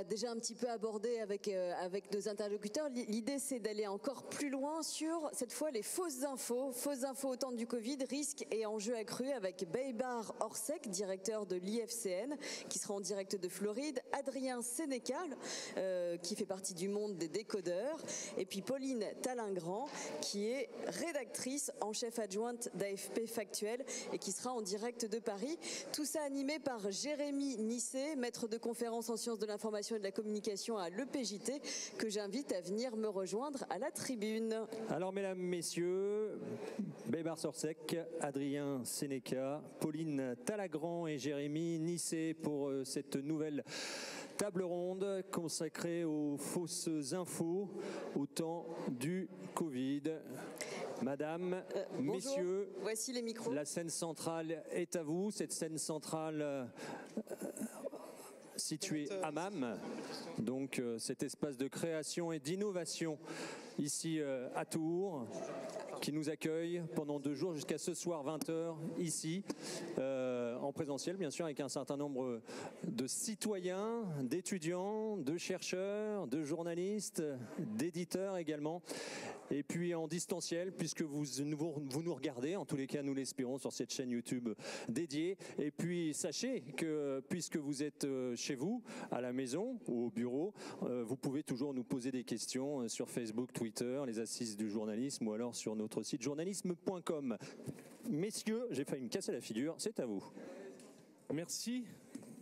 l'a déjà un petit peu abordé avec nos interlocuteurs. L'idée, c'est d'aller encore plus loin sur, cette fois, les fausses infos au temps du Covid, risques et enjeux accrus, avec Baïbar Orsec, directeur de l'IFCN, qui sera en direct de Floride, Adrien Sénécal, qui fait partie du monde des décodeurs, et puis Pauline Talingran, qui est rédactrice en chef adjointe d'AFP Factuel et qui sera en direct de Paris. Tout ça animé par Jérémy Nissé, maître de conférence en sciences de l'information et de la communication à l'EPJT, que j'invite à venir me rejoindre à la tribune. Alors, mesdames, messieurs, Baïbar Orsec, Adrien Sénéca, Pauline Talagran et Jérémy Nissé pour cette nouvelle table ronde consacrée aux fausses infos au temps du Covid. Madame, messieurs, voici les micros. La scène centrale est à vous. Cette scène centrale située à MAM, donc cet espace de création et d'innovation ici à Tours, qui nous accueille pendant 2 jours jusqu'à ce soir 20h ici, en présentiel bien sûr, avec un certain nombre de citoyens, d'étudiants, de chercheurs, de journalistes, d'éditeurs également, et puis en distanciel puisque vous nous regardez, en tous les cas nous l'espérons, sur cette chaîne YouTube dédiée. Et puis sachez que puisque vous êtes chez vous, à la maison ou au bureau, vous pouvez toujours nous poser des questions sur Facebook, Twitter, les assises du journalisme, ou alors sur notre site journalisme.com. Messieurs, j'ai failli me casser la figure, c'est à vous. Merci.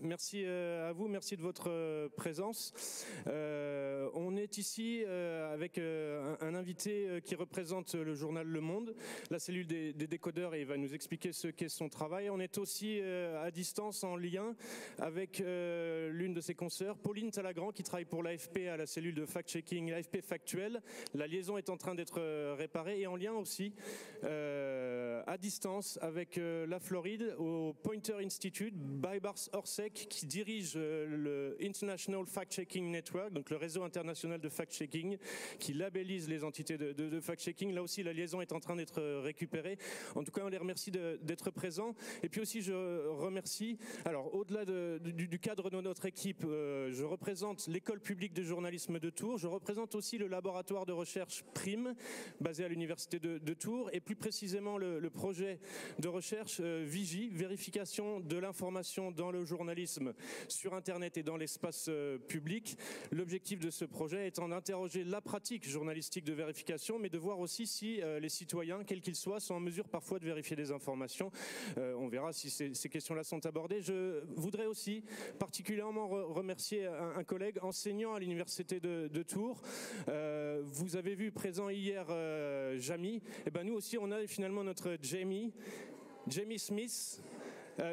Merci à vous, merci de votre présence. On est ici avec un invité qui représente le journal Le Monde, la cellule des décodeurs, et il va nous expliquer ce qu'est son travail. On est aussi à distance, en lien avec l'une de ses consoeurs, Pauline Talagran, qui travaille pour l'AFP à la cellule de fact-checking, l'AFP Factuel. La liaison est en train d'être réparée, et en lien aussi à distance avec la Floride, au Pointer Institute, Baïbar Orsec, qui dirige le International Fact-Checking Network, donc le réseau international de fact-checking, qui labellise les entités de fact-checking. Là aussi, la liaison est en train d'être récupérée. En tout cas, on les remercie d'être présents. Et puis aussi, je remercie, alors au-delà du cadre de notre équipe, je représente l'école publique de journalisme de Tours. Je représente aussi le laboratoire de recherche PRIM, basé à l'université de Tours, et plus précisément le projet de recherche Vigie, vérification de l'information dans le journalisme sur Internet et dans l'espace public. L'objectif de ce projet étant d'interroger la pratique journalistique de vérification, mais de voir aussi si les citoyens, quels qu'ils soient, sont en mesure parfois de vérifier des informations. On verra si ces questions-là sont abordées. Je voudrais aussi particulièrement remercier un collègue enseignant à l'université de Tours. Vous avez vu présent hier Jamie. Et ben nous aussi, on a finalement notre Jamie Smith,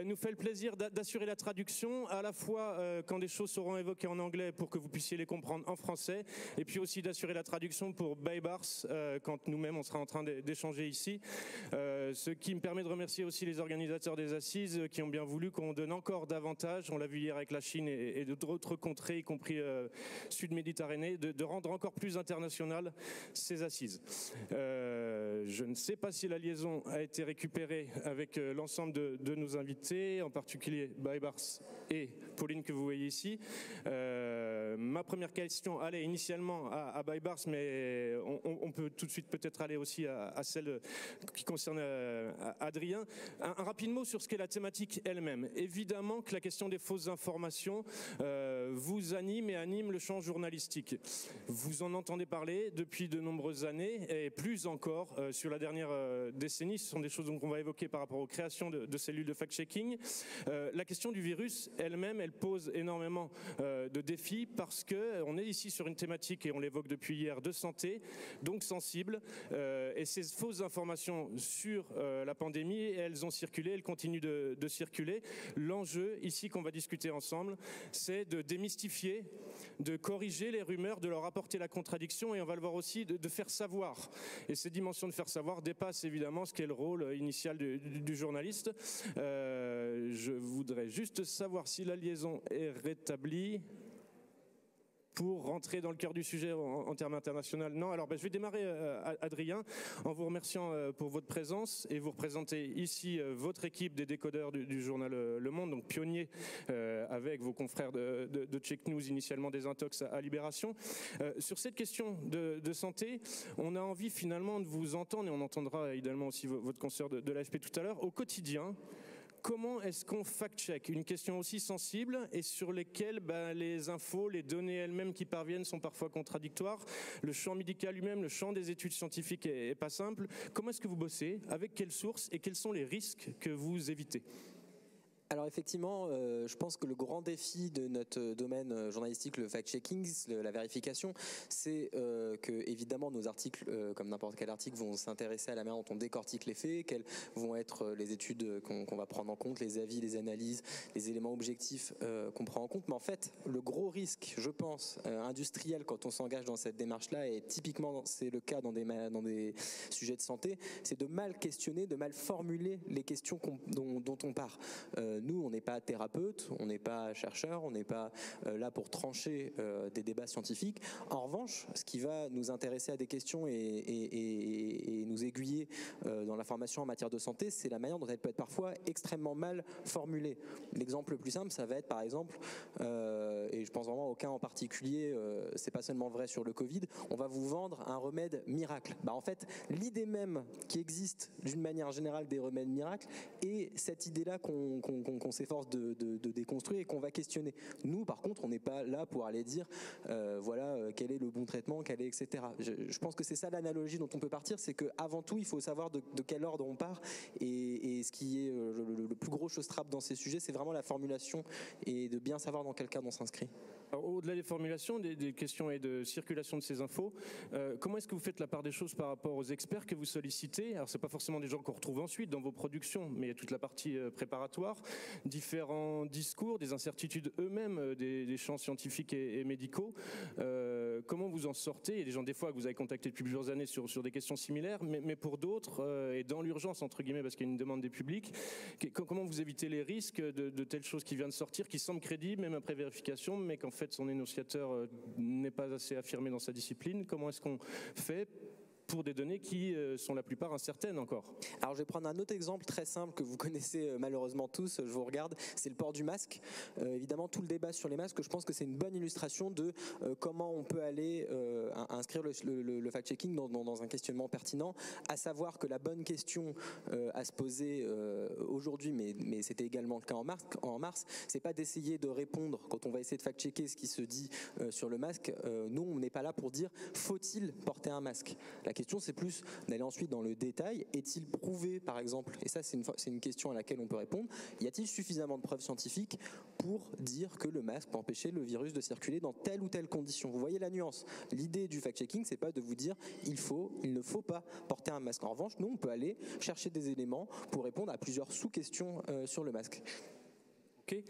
nous fait le plaisir d'assurer la traduction, à la fois quand des choses seront évoquées en anglais pour que vous puissiez les comprendre en français, et puis aussi d'assurer la traduction pour Baïbars quand nous-mêmes on sera en train d'échanger ici. Ce qui me permet de remercier aussi les organisateurs des assises qui ont bien voulu qu'on donne encore davantage, on l'a vu hier avec la Chine et d'autres contrées, y compris sud-méditerranée, de rendre encore plus international ces assises. Je ne sais pas si la liaison a été récupérée avec l'ensemble de nos invités, en particulier Baïbars et Pauline que vous voyez ici. Ma première question allait initialement à Baïbars, mais on peut tout de suite peut-être aller aussi à celle qui concerne Adrien. Un rapide mot sur ce qu'est la thématique elle-même. Évidemment que la question des fausses informations vous anime et anime le champ journalistique. Vous en entendez parler depuis de nombreuses années, et plus encore sur la dernière décennie. Ce sont des choses qu'on va évoquer par rapport aux créations de cellules de fact-checking. La question du virus elle-même, elle pose énormément de défis, parce que on est ici sur une thématique, et on l'évoque depuis hier, de santé, donc sensible, et ces fausses informations sur la pandémie, elles ont circulé, elles continuent de circuler. L'enjeu ici qu'on va discuter ensemble, c'est de démystifier, de corriger les rumeurs, de leur apporter la contradiction, et on va le voir aussi, de faire savoir. Et ces dimensions de faire savoir dépassent évidemment ce qu'est le rôle initial du journaliste. Je voudrais juste savoir si la liaison est rétablie. pour rentrer dans le cœur du sujet en termes internationaux? Non, alors je vais démarrer, Adrien, en vous remerciant pour votre présence et vous représentez ici votre équipe des décodeurs du journal Le Monde, donc pionnier avec vos confrères de Check News, initialement des Intox à Libération. Sur cette question de santé, on a envie finalement de vous entendre, et on entendra également aussi votre consoeur de l'AFP tout à l'heure, au quotidien. Comment est-ce qu'on fact-check une question aussi sensible et sur lesquelles les infos, les données elles-mêmes qui parviennent sont parfois contradictoires? Le champ médical lui-même, le champ des études scientifiques est pas simple. Comment est-ce que vous bossez? Avec quelles sources? Et quels sont les risques que vous évitez? Alors effectivement, je pense que le grand défi de notre domaine journalistique, le fact-checking, la vérification, c'est que évidemment nos articles, comme n'importe quel article, vont s'intéresser à la manière dont on décortique les faits, quelles vont être les études qu'on va prendre en compte, les avis, les analyses, les éléments objectifs qu'on prend en compte. Mais en fait, le gros risque, je pense, industriel quand on s'engage dans cette démarche-là, et typiquement c'est le cas dans des sujets de santé, c'est de mal questionner, de mal formuler les questions dont on part. Nous, on n'est pas thérapeute, on n'est pas chercheur, on n'est pas là pour trancher des débats scientifiques. En revanche, ce qui va nous intéresser à des questions et nous aiguiller dans la formation en matière de santé, c'est la manière dont elle peut être parfois extrêmement mal formulée. L'exemple le plus simple, ça va être par exemple, et je pense vraiment au cas en particulier, c'est pas seulement vrai sur le Covid, on va vous vendre un remède miracle. En fait, l'idée même qui existe d'une manière générale des remèdes miracles est cette idée-là qu'on s'efforce de déconstruire et qu'on va questionner. Nous, par contre, on n'est pas là pour aller dire voilà quel est le bon traitement, quel est, etc. Je pense que c'est ça l'analogie dont on peut partir, c'est qu'avant tout, il faut savoir de quel ordre on part, et ce qui est le plus gros showstrap dans ces sujets, c'est vraiment la formulation et de bien savoir dans quel cadre on s'inscrit. Au-delà des formulations, des questions et de circulation de ces infos, comment est-ce que vous faites la part des choses par rapport aux experts que vous sollicitez? Alors, c'est pas forcément des gens qu'on retrouve ensuite dans vos productions, mais il y a toute la partie préparatoire, différents discours, des incertitudes eux-mêmes des champs scientifiques et médicaux. Comment vous en sortez? Il y a des gens, des fois, que vous avez contactés depuis plusieurs années sur des questions similaires, mais pour d'autres, et dans l'urgence, entre guillemets, parce qu'il y a une demande des publics, comment vous évitez les risques de telles choses qui viennent de sortir, qui semblent crédibles, même après vérification, mais qu'en fait son énonciateur n'est pas assez affirmé dans sa discipline? Comment est-ce qu'on fait pour des données qui sont la plupart incertaines encore? Alors je vais prendre un autre exemple très simple que vous connaissez malheureusement tous, je vous regarde, c'est le port du masque. Évidemment, tout le débat sur les masques, je pense que c'est une bonne illustration de comment on peut aller inscrire le fact-checking dans un questionnement pertinent, à savoir que la bonne question à se poser aujourd'hui, mais c'était également le cas en mars, c'est pas d'essayer de répondre quand on va essayer de fact-checker ce qui se dit sur le masque. Nous, on n'est pas là pour dire faut-il porter un masque. La question, c'est plus d'aller ensuite dans le détail. Est-il prouvé, par exemple, et ça c'est une question à laquelle on peut répondre, y a-t-il suffisamment de preuves scientifiques pour dire que le masque peut empêcher le virus de circuler dans telle ou telle condition? Vous voyez la nuance. L'idée du fact-checking, c'est pas de vous dire il ne faut pas porter un masque. En revanche, nous, on peut aller chercher des éléments pour répondre à plusieurs sous-questions sur le masque. Okay.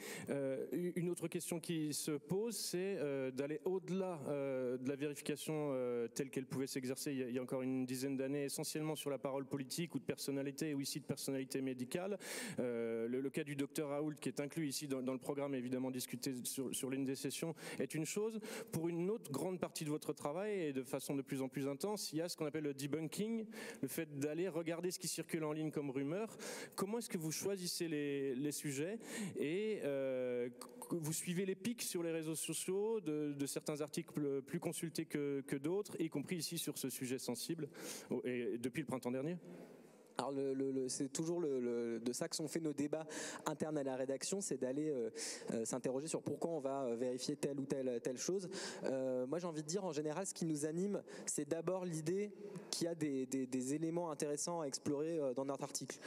Une autre question qui se pose, c'est d'aller au-delà de la vérification telle qu'elle pouvait s'exercer il y a encore une dizaine d'années, essentiellement sur la parole politique ou de personnalité, ou ici de personnalité médicale. Le cas du docteur Raoult, qui est inclus ici dans le programme, évidemment discuté sur l'une des sessions, est une chose. Pour une autre grande partie de votre travail, et de façon de plus en plus intense, il y a ce qu'on appelle le debunking, le fait d'aller regarder ce qui circule en ligne comme rumeur. Comment est-ce que vous choisissez les sujets et vous suivez les pics sur les réseaux sociaux de certains articles plus consultés que d'autres, y compris ici sur ce sujet sensible, et depuis le printemps dernier? Alors c'est toujours de ça que sont faits nos débats internes à la rédaction, c'est d'aller s'interroger sur pourquoi on va vérifier telle ou telle chose. Moi j'ai envie de dire, en général, ce qui nous anime, c'est d'abord l'idée qu'il y a des éléments intéressants à explorer dans notre article.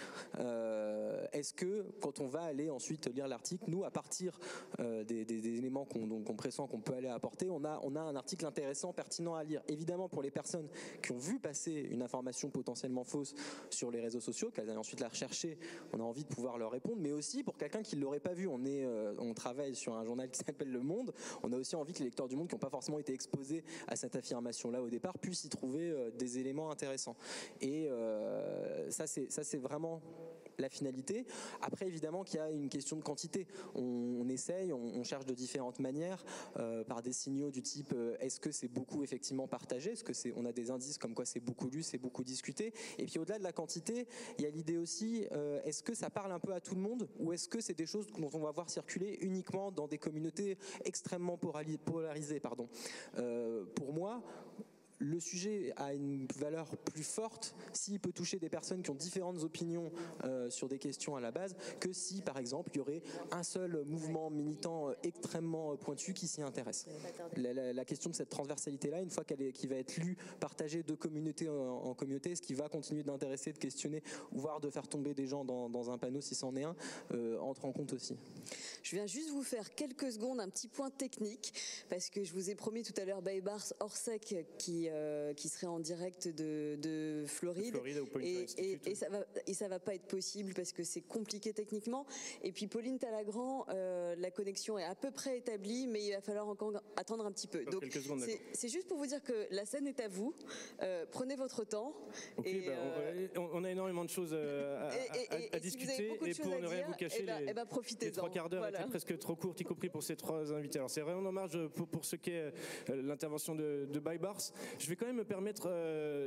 Est-ce que quand on va aller ensuite lire l'article, nous, à partir des éléments qu'on pressent qu'on peut aller apporter, on a un article intéressant, pertinent à lire. Évidemment, pour les personnes qui ont vu passer une information potentiellement fausse sur les réseaux sociaux, qu'elles aillent ensuite la rechercher, on a envie de pouvoir leur répondre, mais aussi pour quelqu'un qui ne l'aurait pas vu. On travaille sur un journal qui s'appelle Le Monde, on a aussi envie que les lecteurs du Monde qui n'ont pas forcément été exposés à cette affirmation-là au départ puissent y trouver des éléments intéressants. Et ça c'est vraiment la finalité. Après, évidemment qu'il y a une question de quantité. On essaye, on cherche de différentes manières, par des signaux du type est-ce que c'est beaucoup effectivement partagé, est-ce que on a des indices comme quoi c'est beaucoup lu, c'est beaucoup discuté. Et puis au-delà de la quantité, il y a l'idée aussi, est-ce que ça parle un peu à tout le monde, ou est-ce que c'est des choses dont on va voir circuler uniquement dans des communautés extrêmement polarisées, pardon. Pour moi, le sujet a une valeur plus forte s'il peut toucher des personnes qui ont différentes opinions sur des questions à la base, que si, par exemple, il y aurait un seul mouvement militant extrêmement pointu qui s'y intéresse. La question de cette transversalité-là, une fois qu'il va être lu, partagé de communauté en communauté, est-ce qu'il va continuer d'intéresser, de questionner, voire de faire tomber des gens dans un panneau si c'en est un, entre en compte aussi. Je viens juste vous faire quelques secondes, un petit point technique, parce que je vous ai promis tout à l'heure Baybars Orsec qui serait en direct de Floride, et ça va pas être possible parce que c'est compliqué techniquement. Et puis Pauline Talagrand, la connexion est à peu près établie, mais il va falloir encore attendre un petit peu. Donc c'est juste pour vous dire que la scène est à vous. Prenez votre temps. Okay, on a énormément de choses à discuter, et pour ne rien vous cacher, les 3 quarts d'heure étaient presque trop courtes, y compris pour ces 3 invités. Alors c'est vraiment dommage pour ce qu'est l'intervention de Baybars. Je vais quand même me permettre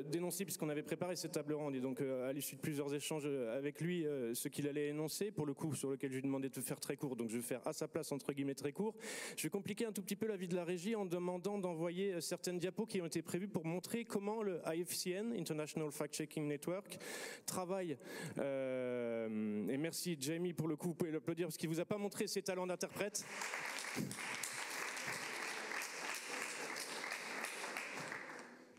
d'énoncer, puisqu'on avait préparé cette table ronde, et donc à l'issue de plusieurs échanges avec lui, ce qu'il allait énoncer, pour le coup, sur lequel je lui demandais de faire très court, donc je vais faire à sa place, entre guillemets, très court. Je vais compliquer un tout petit peu la vie de la régie en demandant d'envoyer certaines diapos qui ont été prévues pour montrer comment le IFCN, International Fact-Checking Network, travaille. Et merci Jamie, pour le coup, vous pouvez l'applaudir, parce qu'il ne vous a pas montré ses talents d'interprète.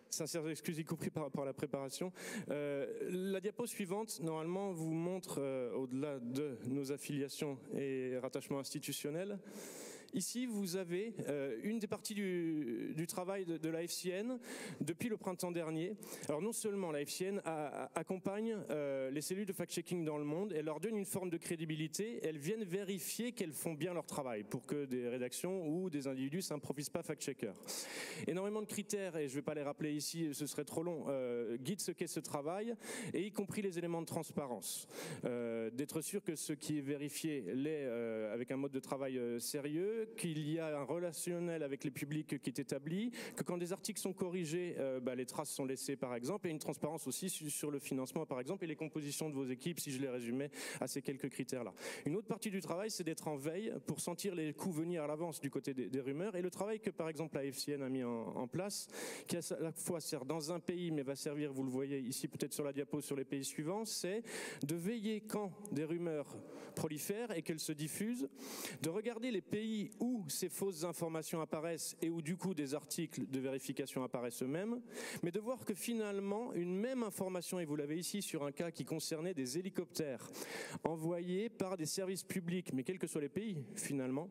Sincères excuses y compris par rapport à la préparation. La diapo suivante, normalement, vous montre, au-delà de nos affiliations et rattachements institutionnels, ici, vous avez une des parties du travail de l'AFCN depuis le printemps dernier. Alors non seulement l'AFCN accompagne les cellules de fact-checking dans le monde, elle leur donne une forme de crédibilité, elles viennent vérifier qu'elles font bien leur travail pour que des rédactions ou des individus ne s'improvisent pas fact-checkers. Énormément de critères, et je ne vais pas les rappeler ici, ce serait trop long, guident ce qu'est ce travail, et y compris les éléments de transparence. D'être sûr que ce qui est vérifié l'est avec un mode de travail sérieux, qu'il y a un relationnel avec les publics qui est établi, que quand des articles sont corrigés, les traces sont laissées par exemple, et une transparence aussi sur le financement par exemple, et les compositions de vos équipes, si je les résumais à ces quelques critères-là. Une autre partie du travail, c'est d'être en veille pour sentir les coups venir à l'avance du côté des rumeurs, et le travail que par exemple la FCN a mis en place, qui à la fois sert dans un pays, mais va servir, vous le voyez ici peut-être sur la diapo, sur les pays suivants, c'est de veiller quand des rumeurs prolifèrent et qu'elles se diffusent, de regarder les pays où ces fausses informations apparaissent et où du coup des articles de vérification apparaissent eux-mêmes, mais de voir que finalement une même information, et vous l'avez ici sur un cas qui concernait des hélicoptères envoyés par des services publics, mais quels que soient les pays finalement,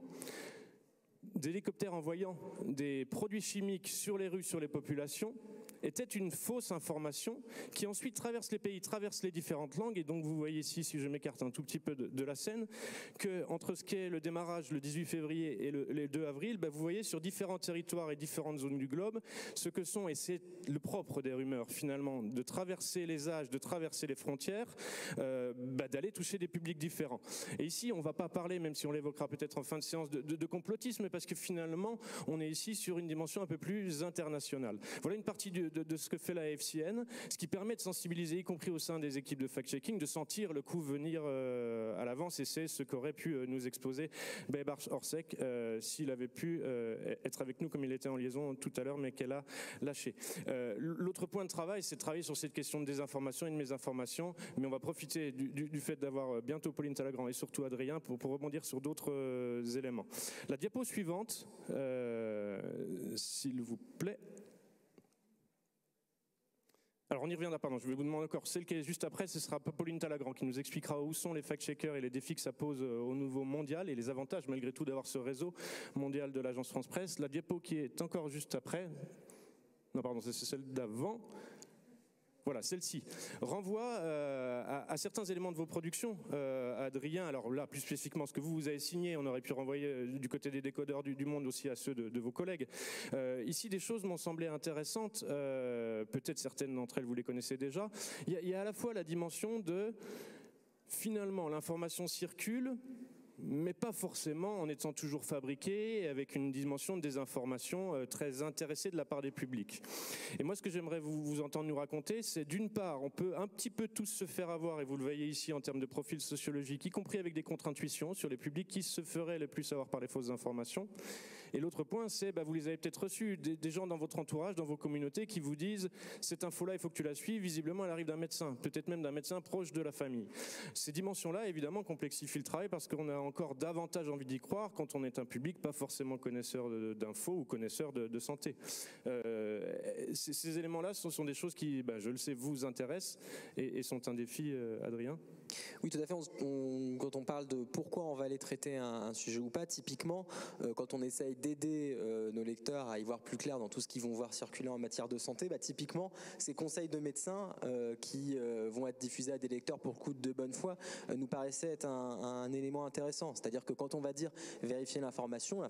des hélicoptères envoyant des produits chimiques sur les rues, sur les populations, était une fausse information qui ensuite traverse les pays, traverse les différentes langues, et donc vous voyez ici, si je m'écarte un tout petit peu de la scène, que entre ce qu'est le démarrage le 18 février et le 2 avril, vous voyez sur différents territoires et différentes zones du globe ce que sont, et c'est le propre des rumeurs finalement, de traverser les âges, de traverser les frontières, d'aller toucher des publics différents. Et ici, on ne va pas parler, même si on l'évoquera peut-être en fin de séance, de complotisme, parce que finalement, on est ici sur une dimension un peu plus internationale. Voilà une partie de ce que fait la FCN, ce qui permet de sensibiliser, y compris au sein des équipes de fact-checking, de sentir le coup venir à l'avance, et c'est ce qu'aurait pu nous exposer Baybars Orsec s'il avait pu être avec nous comme il était en liaison tout à l'heure, mais qu'elle a lâché. L'autre point de travail, c'est de travailler sur cette question de désinformation et de mésinformation, mais on va profiter du fait d'avoir bientôt Pauline Talagrand et surtout Adrien pour rebondir sur d'autres éléments. La diapo suivante, s'il vous plaît. Alors on y reviendra, pardon, je vais vous demander encore, celle qui est juste après, ce sera Pauline Talagrand qui nous expliquera où sont les fact-checkers et les défis que ça pose au niveau mondial et les avantages malgré tout d'avoir ce réseau mondial de l'agence France Presse. La diapo qui est encore juste après, non pardon, c'est celle d'avant. Voilà, celle-ci renvoie à certains éléments de vos productions, Adrien. Alors là, plus spécifiquement, ce que vous avez signé, on aurait pu renvoyer du côté des décodeurs du monde aussi à ceux de vos collègues. Ici, des choses m'ont semblé intéressantes. Peut-être certaines d'entre elles, vous les connaissez déjà. Il y a à la fois la dimension de finalement, l'information circule, mais pas forcément en étant toujours fabriquée, avec une dimension de désinformation très intéressée de la part des publics. Et moi, ce que j'aimerais vous entendre nous raconter, c'est d'une part, on peut un petit peu tous se faire avoir, et vous le voyez ici en termes de profil sociologique, y compris avec des contre-intuitions sur les publics qui se feraient le plus avoir par les fausses informations. Et l'autre point, c'est, vous les avez peut-être reçus, des gens dans votre entourage, dans vos communautés, qui vous disent « cette info-là, il faut que tu la suives, visiblement elle arrive d'un médecin, peut-être même d'un médecin proche de la famille ». Ces dimensions-là, évidemment, complexifient le travail parce qu'on a encore davantage envie d'y croire quand on est un public pas forcément connaisseur d'infos ou connaisseur de santé. Ces éléments-là sont des choses qui, je le sais, vous intéressent et sont un défi, Adrien. Oui, tout à fait. Quand on parle de pourquoi on va aller traiter un sujet ou pas, typiquement, quand on essaye d'aider nos lecteurs à y voir plus clair dans tout ce qu'ils vont voir circuler en matière de santé, typiquement, ces conseils de médecins qui vont être diffusés à des lecteurs pour le coup de bonne foi nous paraissaient être un élément intéressant. C'est-à-dire que quand on va dire vérifier l'information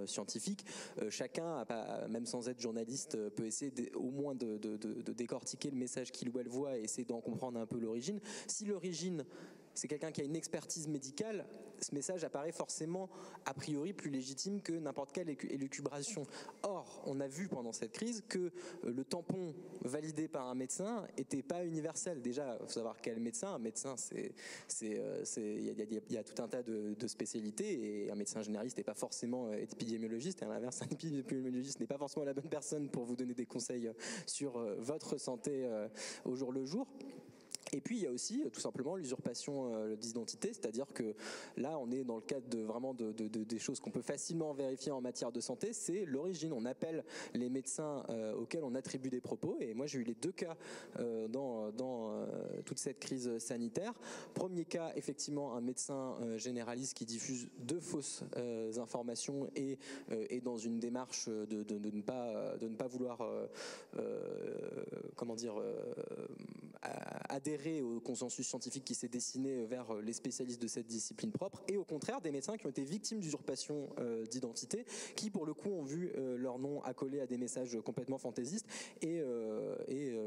scientifique, chacun, même sans être journaliste, peut essayer au moins de décortiquer le message qu'il ou elle voit et essayer d'en comprendre un peu l'origine. Si l'origine, c'est quelqu'un qui a une expertise médicale, ce message apparaît forcément a priori plus légitime que n'importe quelle élucubration. Or, on a vu pendant cette crise que le tampon validé par un médecin n'était pas universel. Déjà, il faut savoir quel médecin. Un médecin, il y a tout un tas de spécialités, et un médecin généraliste n'est pas forcément épidémiologiste, et à l'inverse, un épidémiologiste n'est pas forcément la bonne personne pour vous donner des conseils sur votre santé au jour le jour. Et puis il y a aussi tout simplement l'usurpation d'identité, c'est-à-dire que là on est dans le cadre des choses qu'on peut facilement vérifier en matière de santé, c'est l'origine. On appelle les médecins auxquels on attribue des propos, et moi j'ai eu les deux cas dans toute cette crise sanitaire. Premier cas, effectivement, un médecin généraliste qui diffuse de fausses informations et dans une démarche de ne pas vouloir adhérer au consensus scientifique qui s'est dessiné vers les spécialistes de cette discipline propre, et au contraire des médecins qui ont été victimes d'usurpation d'identité, qui pour le coup ont vu leur nom accolé à des messages complètement fantaisistes et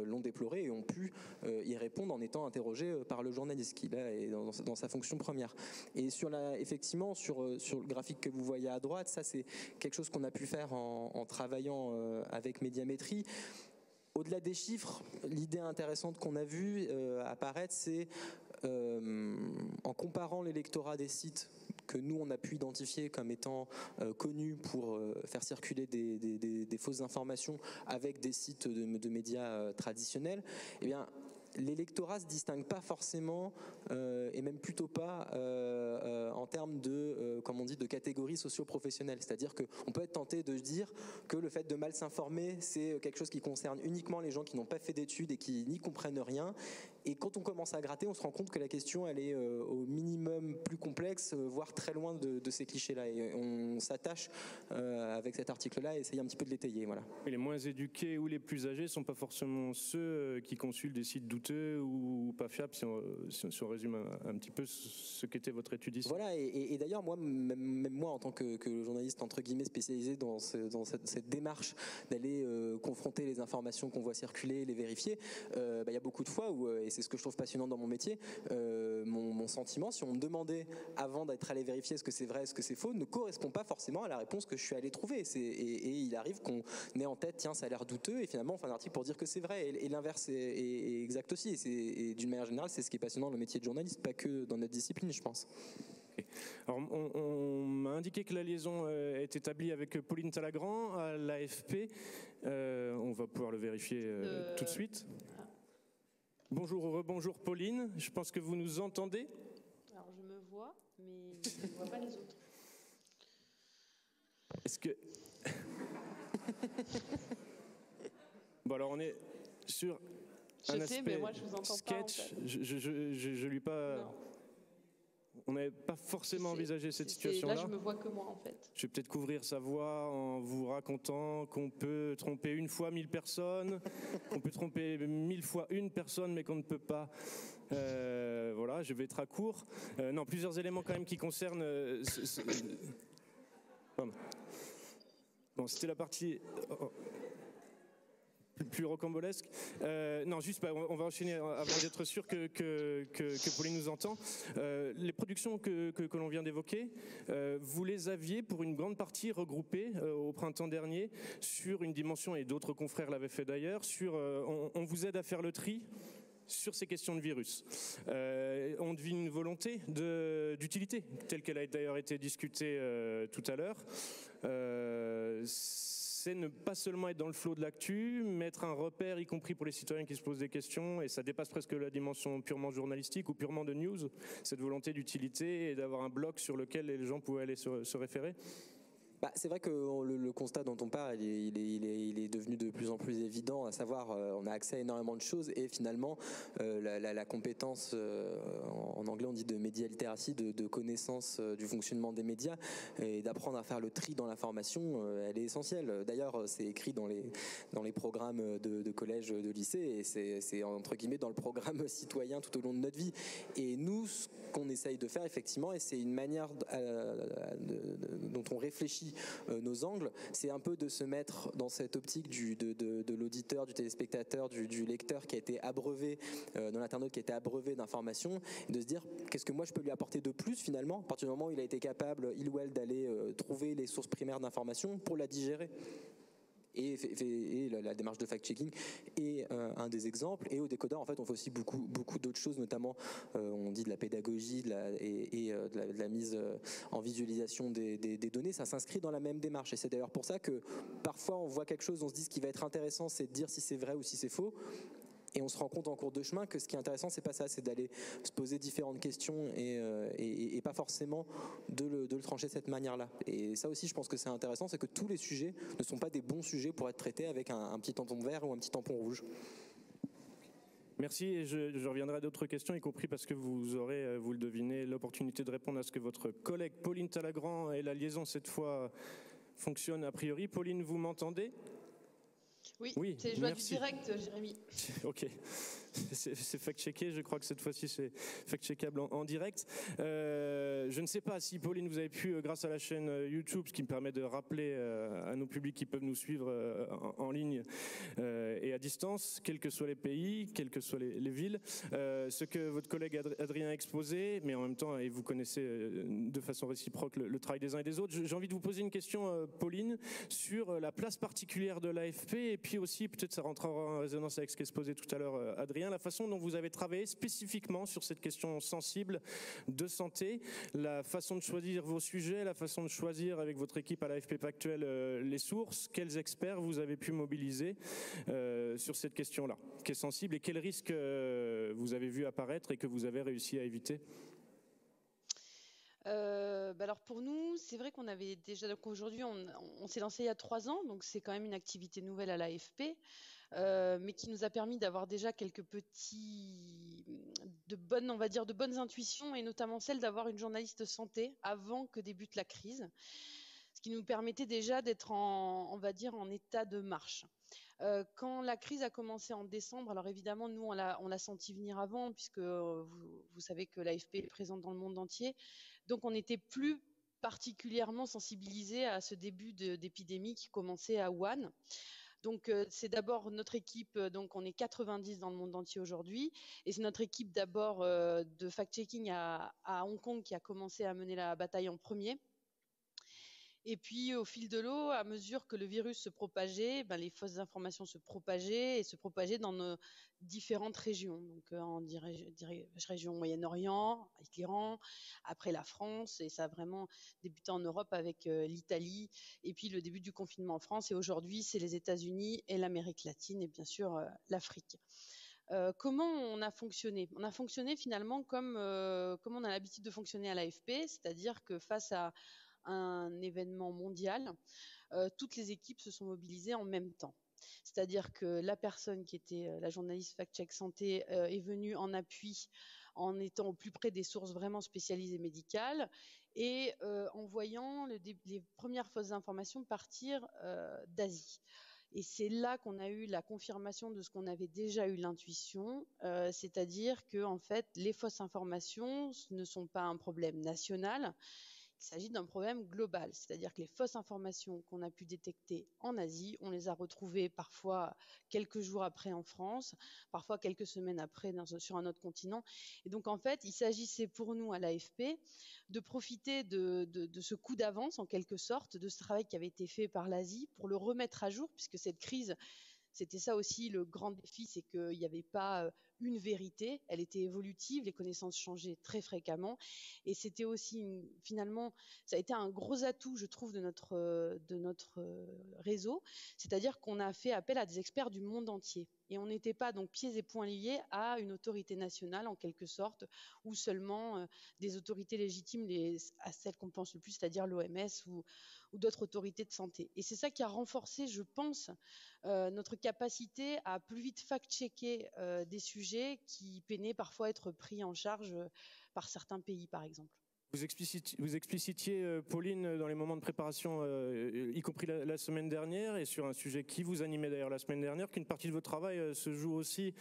l'ont déploré et ont pu y répondre en étant interrogés par le journaliste qui là est dans sa fonction première. Et effectivement sur le graphique que vous voyez à droite, ça c'est quelque chose qu'on a pu faire en travaillant avec Médiamétrie. Au-delà des chiffres, l'idée intéressante qu'on a vue apparaître, c'est en comparant l'électorat des sites que nous on a pu identifier comme étant connus pour faire circuler des fausses informations avec des sites de médias traditionnels, eh bien l'électorat se distingue pas forcément et même plutôt pas en termes de de catégories socio-professionnelles. C'est-à-dire qu'on peut être tenté de dire que le fait de mal s'informer, c'est quelque chose qui concerne uniquement les gens qui n'ont pas fait d'études et qui n'y comprennent rien. Et quand on commence à gratter, on se rend compte que la question, elle est au minimum plus complexe, voire très loin de ces clichés-là. Et on s'attache avec cet article-là à essayer un petit peu de l'étayer. Voilà. Et les moins éduqués ou les plus âgés ne sont pas forcément ceux qui consultent des sites douteux ou pas fiables, si on résume un petit peu ce qu'était votre étude ici. Voilà, et d'ailleurs, même moi, en tant que journaliste, entre guillemets, spécialisé dans cette démarche d'aller confronter les informations qu'on voit circuler, les vérifier, il y a beaucoup de fois où, et c'est ce que je trouve passionnant dans mon métier, mon sentiment, si on me demandait avant d'être allé vérifier ce que c'est vrai, ce que c'est faux, ne correspond pas forcément à la réponse que je suis allé trouver. Et il arrive qu'on ait en tête, tiens, ça a l'air douteux, et finalement on fait un article pour dire que c'est vrai, et l'inverse est exact aussi. Et d'une manière générale, c'est ce qui est passionnant dans le métier de journaliste, pas que dans notre discipline, je pense. Alors, on m'a indiqué que la liaison est établie avec Pauline Talagrand à l'AFP. On va pouvoir le vérifier tout de suite. Bonjour Pauline, je pense que vous nous entendez. Alors je me vois, mais je ne vois pas les autres. Est-ce que... Bon alors on est sur un aspect mais moi je vous entends sketch. Pas, en fait. Je lui pas... Non. On n'avait pas forcément envisagé cette situation-là. Là, je me vois que moi, en fait. Je vais peut-être couvrir sa voix en vous racontant qu'on peut tromper une fois 1000 personnes, qu'on peut tromper 1000 fois une personne, mais qu'on ne peut pas. Voilà, je vais être à court. Non, plusieurs éléments quand même qui concernent... Bon, c'était la partie... plus rocambolesque. Non, juste, on va enchaîner avant d'être sûr que Pauline nous entend. Les productions que l'on vient d'évoquer, vous les aviez pour une grande partie regroupées au printemps dernier sur une dimension, et d'autres confrères l'avaient fait d'ailleurs, sur on vous aide à faire le tri sur ces questions de virus. On devine une volonté d'utilité, telle qu'elle a d'ailleurs été discutée tout à l'heure. C'est ne pas seulement être dans le flot de l'actu, mais être un repère, y compris pour les citoyens qui se posent des questions, et ça dépasse presque la dimension purement journalistique ou purement de news, cette volonté d'utilité et d'avoir un bloc sur lequel les gens pouvaient aller se référer. C'est vrai que le constat dont on parle, il est devenu de plus en plus évident, à savoir on a accès à énormément de choses et finalement la compétence, en anglais on dit de media literacy, de connaissance du fonctionnement des médias et d'apprendre à faire le tri dans l'information, elle est essentielle. D'ailleurs c'est écrit dans les programmes de collège, de lycée, et c'est entre guillemets dans le programme citoyen tout au long de notre vie. Et nous, ce qu'on essaye de faire effectivement, et c'est une manière dont on réfléchit nos angles, c'est un peu de se mettre dans cette optique de l'auditeur, du téléspectateur, du lecteur qui a été abreuvé, dans l'internaute qui a été abreuvé d'informations, et de se dire qu'est-ce que moi je peux lui apporter de plus finalement, à partir du moment où il a été capable, il ou elle, d'aller trouver les sources primaires d'informations pour la digérer. Et la démarche de fact-checking est un des exemples. Et au décodeur, en fait, on fait aussi beaucoup d'autres choses, notamment, on dit de la pédagogie de la mise en visualisation des données. Ça s'inscrit dans la même démarche. Et c'est d'ailleurs pour ça que parfois, on voit quelque chose, on se dit ce qui va être intéressant, c'est de dire si c'est vrai ou si c'est faux. Et on se rend compte en cours de chemin que ce qui est intéressant, c'est pas ça, c'est d'aller se poser différentes questions et pas forcément de le trancher de cette manière-là. Et ça aussi, je pense que c'est intéressant, c'est que tous les sujets ne sont pas des bons sujets pour être traités avec un petit tampon vert ou un petit tampon rouge. Merci, et je reviendrai à d'autres questions, y compris parce que vous aurez, vous le devinez, l'opportunité de répondre à ce que votre collègue Pauline Talagrand, et la liaison cette fois fonctionne a priori. Pauline, vous m'entendez ? Oui, c'est joie du direct, Jérémy. Ok, c'est fact-checké, je crois que cette fois-ci c'est fact-checkable en direct. Je ne sais pas si Pauline, vous avez pu, grâce à la chaîne YouTube, ce qui me permet de rappeler à nos publics qui peuvent nous suivre en ligne et à distance, quels que soient les pays, quelles que soient les villes, ce que votre collègue Adrien a exposé, mais en même temps, et vous connaissez de façon réciproque le travail des uns et des autres. J'ai envie de vous poser une question, Pauline, sur la place particulière de l'AFP, et puis aussi, peut-être ça rentrera en résonance avec ce qu'exposait tout à l'heure Adrien, la façon dont vous avez travaillé spécifiquement sur cette question sensible de santé, la façon de choisir vos sujets, la façon de choisir avec votre équipe à l'AFP Pactuel les sources, quels experts vous avez pu mobiliser sur cette question-là, qui est sensible, et quels risques vous avez vu apparaître et que vous avez réussi à éviter? Alors pour nous, c'est vrai qu'on avait déjà, donc aujourd'hui on s'est lancé il y a 3 ans, donc c'est quand même une activité nouvelle à l'AFP, mais qui nous a permis d'avoir déjà quelques de bonnes intuitions, et notamment celle d'avoir une journaliste santé avant que débute la crise, ce qui nous permettait déjà d'être en état de marche. Quand la crise a commencé en décembre, alors évidemment nous on l'a senti venir avant, puisque vous savez que l'AFP est présente dans le monde entier, donc on n'était plus particulièrement sensibilisés à ce début d'épidémie qui commençait à Wuhan. Donc c'est d'abord notre équipe, donc on est 90 dans le monde entier aujourd'hui, et c'est notre équipe d'abord de fact-checking à Hong Kong qui a commencé à mener la bataille en premier. Et puis, au fil de l'eau, à mesure que le virus se propageait, les fausses informations se propageaient dans nos différentes régions. Donc, région Moyen-Orient, avec l'Iran, après la France, et ça a vraiment débuté en Europe avec l'Italie, et puis le début du confinement en France. Et aujourd'hui, c'est les États-Unis et l'Amérique latine, et bien sûr l'Afrique. Comment on a fonctionné? On a fonctionné finalement comme on a l'habitude de fonctionner à l'AFP, c'est-à-dire que face à un événement mondial, toutes les équipes se sont mobilisées en même temps. C'est-à-dire que la personne qui était la journaliste fact-check santé est venue en appui en étant au plus près des sources vraiment spécialisées médicales et en voyant les premières fausses informations partir d'Asie. Et c'est là qu'on a eu la confirmation de ce qu'on avait déjà eu l'intuition, c'est-à-dire que en fait, les fausses informations ne sont pas un problème national. Il s'agit d'un problème global, c'est-à-dire que les fausses informations qu'on a pu détecter en Asie, on les a retrouvées parfois quelques jours après en France, parfois quelques semaines après sur un autre continent. Et donc en fait, il s'agissait pour nous à l'AFP de profiter de ce coup d'avance en quelque sorte, de ce travail qui avait été fait par l'Asie pour le remettre à jour, puisque cette crise, c'était ça aussi le grand défi, c'est qu'il n'y avait pas une vérité, elle était évolutive, les connaissances changeaient très fréquemment, et c'était aussi finalement, ça a été un gros atout, je trouve, de notre réseau, c'est-à-dire qu'on a fait appel à des experts du monde entier, et on n'était pas donc pieds et poings liés à une autorité nationale en quelque sorte, ou seulement des autorités légitimes, à celles qu'on pense le plus, c'est-à-dire l'OMS ou d'autres autorités de santé. Et c'est ça qui a renforcé, je pense, notre capacité à plus vite fact-checker des sujets qui peinaient parfois à être pris en charge par certains pays, par exemple. Vous explicitiez, Pauline, dans les moments de préparation, y compris la semaine dernière, et sur un sujet qui vous animait d'ailleurs la semaine dernière, qu'une partie de votre travail se joue aussi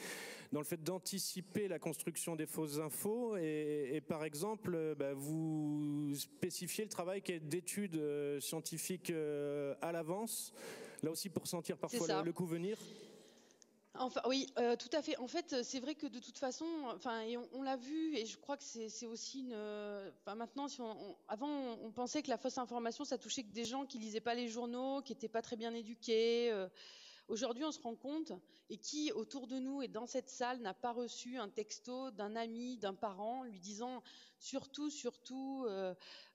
dans le fait d'anticiper la construction des fausses infos. Et par exemple, vous spécifiez le travail qui est d'études scientifiques à l'avance, là aussi pour sentir parfois le coup venir. Enfin, oui, tout à fait. En fait, c'est vrai que de toute façon, enfin, et on l'a vu, et je crois que c'est aussi une. Enfin, maintenant, avant, on pensait que la fausse information, ça touchait que des gens qui lisaient pas les journaux, qui étaient pas très bien éduqués. Aujourd'hui, on se rend compte, et qui autour de nous et dans cette salle n'a pas reçu un texto d'un ami, d'un parent, lui disant surtout,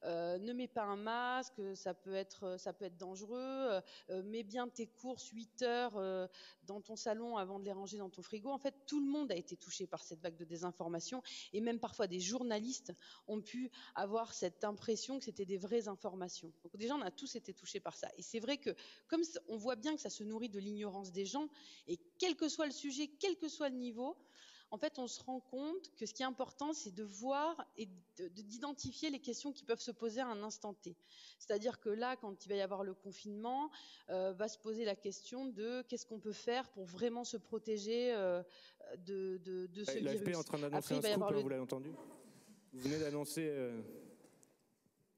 ne mets pas un masque, ça peut être dangereux, mets bien tes courses 8 heures dans ton salon avant de les ranger dans ton frigo. En fait, tout le monde a été touché par cette vague de désinformation, et même parfois des journalistes ont pu avoir cette impression que c'était des vraies informations. Donc déjà, on a tous été touchés par ça. Et c'est vrai que, comme on voit bien que ça se nourrit de l'ignorance des gens, et quel que soit le sujet, quel que soit le niveau, en fait, on se rend compte que ce qui est important, c'est de voir et d'identifier les questions qui peuvent se poser à un instant T. C'est-à-dire que là, quand il va y avoir le confinement, va se poser la question de qu'est-ce qu'on peut faire pour vraiment se protéger de ce virus. L'AFP est en train d'annoncer un scoop, vous l'avez entendu ? Vous venez d'annoncer...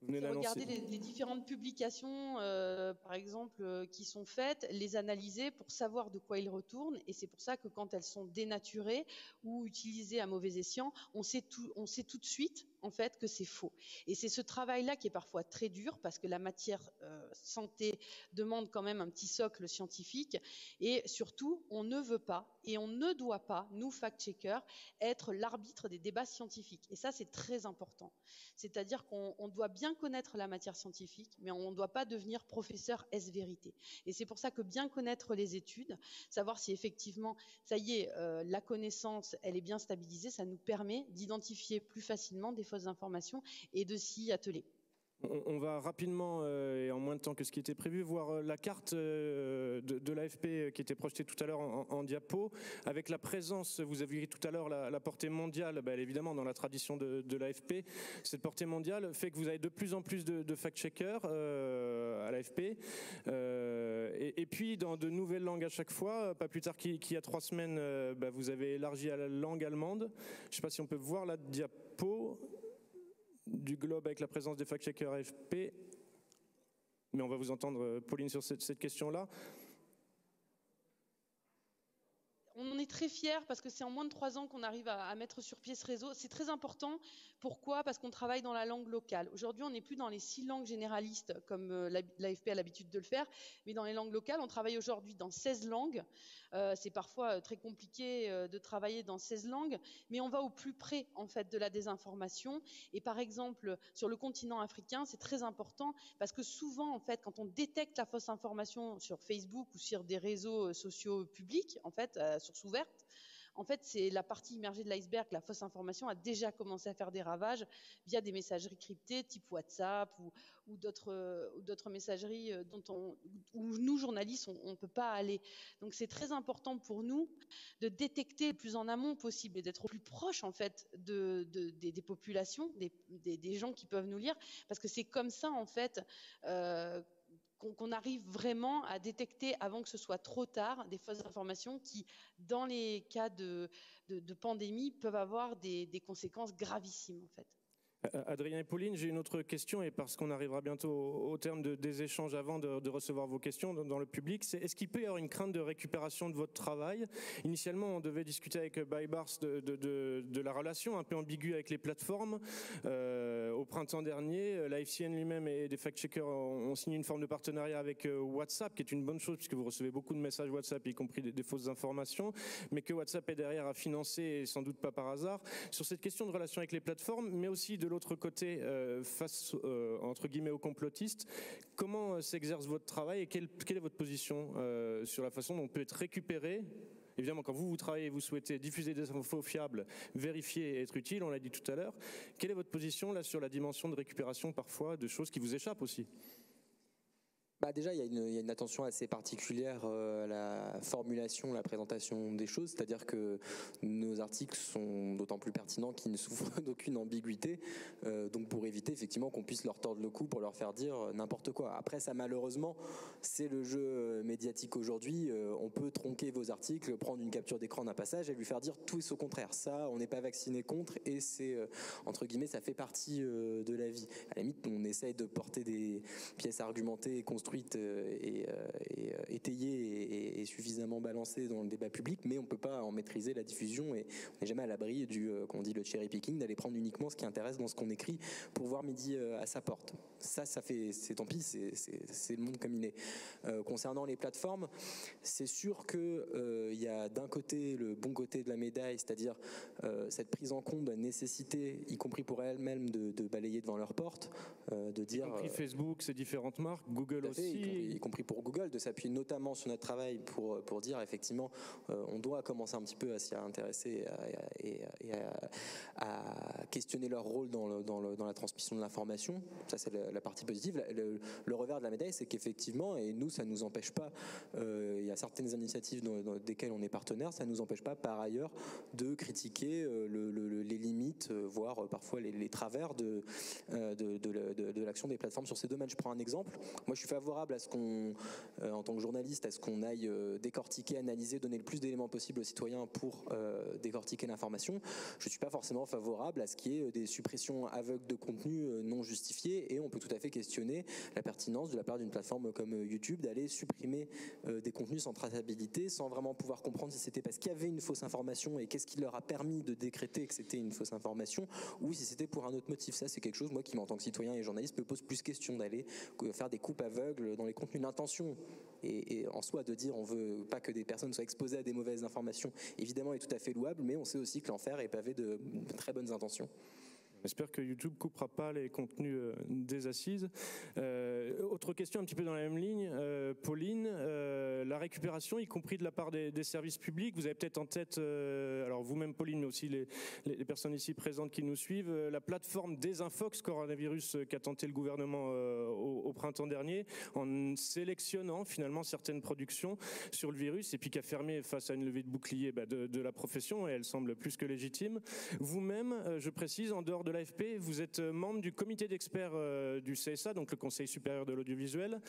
Regarder les différentes publications, par exemple, qui sont faites, les analyser pour savoir de quoi ils retournent. Et c'est pour ça que quand elles sont dénaturées ou utilisées à mauvais escient, on sait tout de suite, en fait, que c'est faux. Et c'est ce travail-là qui est parfois très dur, parce que la matière santé demande quand même un petit socle scientifique. Et surtout, on ne veut pas et on ne doit pas, nous fact-checkers, être l'arbitre des débats scientifiques. Et ça, c'est très important. C'est-à-dire qu'on doit bien connaître la matière scientifique, mais on ne doit pas devenir professeur ès-vérité. Et c'est pour ça que bien connaître les études, savoir si effectivement, ça y est, la connaissance, elle est bien stabilisée, ça nous permet d'identifier plus facilement des fausses informations et de s'y atteler. On va rapidement, et en moins de temps que ce qui était prévu, voir la carte de l'AFP qui était projetée tout à l'heure en diapo, avec la présence, vous avez vu tout à l'heure la portée mondiale, elle, évidemment dans la tradition de l'AFP, cette portée mondiale fait que vous avez de plus en plus de fact-checkers à l'AFP, et puis dans de nouvelles langues à chaque fois, pas plus tard qu'il y a 3 semaines, vous avez élargi à la langue allemande. Je ne sais pas si on peut voir la diapo du globe avec la présence des fact-checkers AFP, mais on va vous entendre, Pauline, sur cette question-là. On en est très fiers parce que c'est en moins de 3 ans qu'on arrive à mettre sur pied ce réseau. C'est très important. Pourquoi ? Parce qu'on travaille dans la langue locale. Aujourd'hui, on n'est plus dans les 6 langues généralistes comme l'AFP a l'habitude de le faire, mais dans les langues locales, on travaille aujourd'hui dans 16 langues. C'est parfois très compliqué de travailler dans 16 langues, mais on va au plus près en fait de la désinformation. Et par exemple, sur le continent africain, c'est très important parce que souvent, en fait, quand on détecte la fausse information sur Facebook ou sur des réseaux sociaux publics, en fait, source ouverte, en fait, c'est la partie immergée de l'iceberg. La fausse information a déjà commencé à faire des ravages via des messageries cryptées type WhatsApp ou d'autres messageries où nous, journalistes, on ne peut pas aller. Donc, c'est très important pour nous de détecter le plus en amont possible et d'être au plus proche, en fait, des populations, des gens qui peuvent nous lire, parce que c'est comme ça, en fait, qu'on arrive vraiment à détecter avant que ce soit trop tard des fausses informations qui, dans les cas de pandémie, peuvent avoir des conséquences gravissimes en fait. Adrien et Pauline, j'ai une autre question, et parce qu'on arrivera bientôt au terme des échanges avant de recevoir vos questions dans le public, c'est est-ce qu'il peut y avoir une crainte de récupération de votre travail? Initialement, on devait discuter avec Baybars de la relation un peu ambiguë avec les plateformes. Au printemps dernier, l'AFCN lui-même et des fact-checkers ont signé une forme de partenariat avec WhatsApp, qui est une bonne chose puisque vous recevez beaucoup de messages WhatsApp, y compris des fausses informations, mais que WhatsApp est derrière à financer, et sans doute pas par hasard. Sur cette question de relation avec les plateformes, mais aussi de l'autre côté, face entre guillemets aux complotistes, comment s'exerce votre travail et quelle est votre position sur la façon dont on peut être récupéré? Évidemment, quand vous travaillez et vous souhaitez diffuser des infos fiables, vérifier et être utile, on l'a dit tout à l'heure, quelle est votre position là sur la dimension de récupération parfois de choses qui vous échappent aussi? Déjà, il y a une attention assez particulière à la formulation, la présentation des choses, c'est-à-dire que nos articles sont d'autant plus pertinents qu'ils ne souffrent d'aucune ambiguïté, donc pour éviter effectivement qu'on puisse leur tordre le cou pour leur faire dire n'importe quoi. Après ça, malheureusement, c'est le jeu médiatique aujourd'hui. On peut tronquer vos articles, prendre une capture d'écran d'un passage et lui faire dire tout et son contraire. Ça, on n'est pas vacciné contre, et c'est, entre guillemets, ça fait partie de la vie. À la limite, on essaye de porter des pièces argumentées et construites et étayées et suffisamment balancées dans le débat public, mais on ne peut pas en maîtriser la diffusion, et on n'est jamais à l'abri du, qu'on dit, le cherry picking, d'aller prendre uniquement ce qui intéresse dans ce qu'on écrit pour voir midi à sa porte. Ça fait, c'est tant pis, c'est le monde comme il est. Concernant les plateformes, c'est sûr que il y a d'un côté le bon côté de la médaille, c'est-à-dire cette prise en compte de la nécessité, y compris pour elles-mêmes, de balayer devant leur porte, de dire... Y compris Facebook, ses différentes marques, Google aussi. Y compris pour Google, de s'appuyer notamment sur notre travail pour dire effectivement on doit commencer un petit peu à s'y intéresser et à questionner leur rôle dans la transmission de l'information. Ça, c'est la partie positive. Le revers de la médaille, c'est qu'effectivement, et nous, ça ne nous empêche pas, il y a certaines initiatives dans desquelles on est partenaire, ça ne nous empêche pas par ailleurs de critiquer les limites, voire parfois les travers de l'action des plateformes sur ces domaines. Je prends un exemple. Moi, je suis favorable à ce qu'on, en tant que journaliste, à ce qu'on aille décortiquer, analyser, donner le plus d'éléments possibles aux citoyens pour décortiquer l'information. Je ne suis pas forcément favorable à ce qu'il y ait des suppressions aveugles de contenus non justifiés, et on peut tout à fait questionner la pertinence de la part d'une plateforme comme YouTube d'aller supprimer des contenus sans traçabilité, sans vraiment pouvoir comprendre si c'était parce qu'il y avait une fausse information et qu'est-ce qui leur a permis de décréter que c'était une fausse information, ou si c'était pour un autre motif. Ça, c'est quelque chose, moi, qui, en tant que citoyen et journaliste, me pose plus question d'aller faire des coupes aveugles dans les contenus. L'intention et en soi de dire on veut pas que des personnes soient exposées à des mauvaises informations, évidemment, est tout à fait louable, mais on sait aussi que l'enfer est pavé de très bonnes intentions. J'espère que YouTube coupera pas les contenus des assises. Autre question un petit peu dans la même ligne, Pauline, la récupération, y compris de la part des services publics, vous avez peut-être en tête, alors vous-même Pauline, mais aussi les personnes ici présentes qui nous suivent, la plateforme Desinfox coronavirus qu'a tenté le gouvernement au printemps dernier, en sélectionnant finalement certaines productions sur le virus, et puis qui a fermé face à une levée de bouclier de la profession, et elle semble plus que légitime. Vous-même, je précise, en dehors de l'AFP, vous êtes membre du comité d'experts du CSA, donc le Conseil supérieur de l'audiovisuel,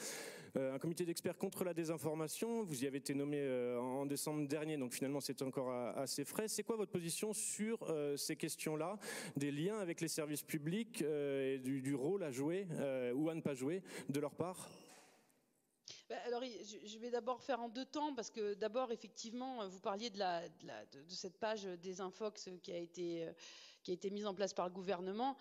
un comité d'experts contre la désinformation. Vous y avez été nommé en décembre dernier, donc finalement c'est encore assez frais. C'est quoi votre position sur ces questions-là, des liens avec les services publics et du rôle à jouer ou à ne pas jouer de leur part ? Alors, je vais d'abord faire en deux temps, parce que d'abord, effectivement, vous parliez de cette page Desinfox qui a été mise en place par le gouvernement.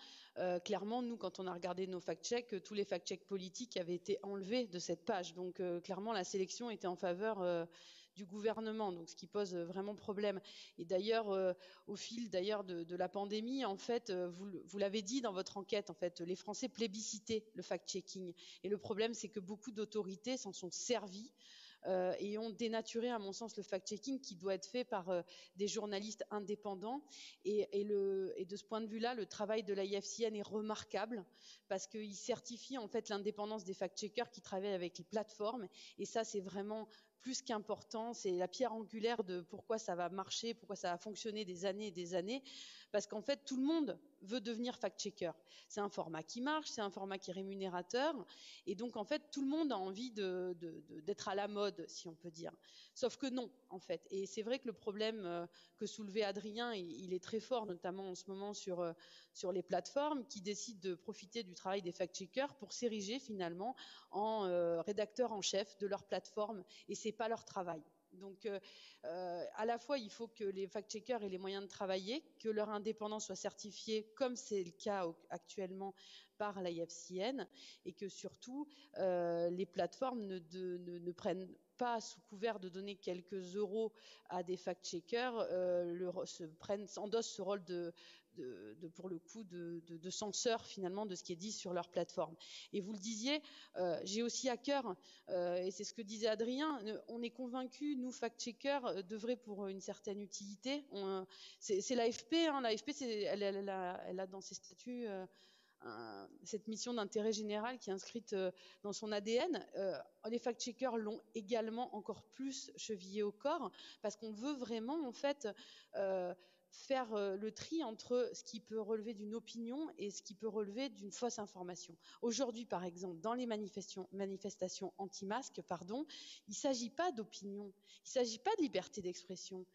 Clairement, nous, quand on a regardé nos fact-checks, tous les fact-checks politiques avaient été enlevés de cette page. Donc, clairement, la sélection était en faveur du gouvernement, donc ce qui pose vraiment problème. Et d'ailleurs, au fil de la pandémie, en fait, vous l'avez dit dans votre enquête, en fait, les Français plébiscitaient le fact-checking. Et le problème, c'est que beaucoup d'autorités s'en sont servies et ont dénaturé, à mon sens, le fact-checking qui doit être fait par des journalistes indépendants. Et de ce point de vue-là, le travail de l'AFCN est remarquable parce qu'il certifie en fait l'indépendance des fact-checkers qui travaillent avec les plateformes. Et ça, c'est vraiment plus qu'important, c'est la pierre angulaire de pourquoi ça va marcher, pourquoi ça va fonctionner des années et des années, parce qu'en fait tout le monde veut devenir fact-checker. C'est un format qui marche, c'est un format qui est rémunérateur, et donc en fait tout le monde a envie d'être à la mode, si on peut dire. Sauf que non, en fait. Et c'est vrai que le problème que soulevait Adrien, il est très fort, notamment en ce moment sur sur les plateformes qui décident de profiter du travail des fact-checkers pour s'ériger finalement en rédacteurs en chef de leur plateforme, et c'est pas leur travail. Donc, à la fois, il faut que les fact-checkers aient les moyens de travailler, que leur indépendance soit certifiée, comme c'est le cas actuellement par l'IFCN, et que surtout, les plateformes ne prennent pas sous couvert de donner quelques euros à des fact-checkers, endossent ce rôle pour le coup de censeur finalement de ce qui est dit sur leur plateforme. Et vous le disiez, j'ai aussi à cœur, et c'est ce que disait Adrien, on est convaincus, nous fact-checkers, d'œuvrer pour une certaine utilité. C'est l'AFP, hein, l'AFP elle a dans ses statuts cette mission d'intérêt général qui est inscrite dans son ADN. Les fact-checkers l'ont également encore plus chevillé au corps, parce qu'on veut vraiment en fait faire le tri entre ce qui peut relever d'une opinion et ce qui peut relever d'une fausse information. Aujourd'hui, par exemple, dans les manifestations anti-masques, il ne s'agit pas d'opinion, il ne s'agit pas de liberté d'expression.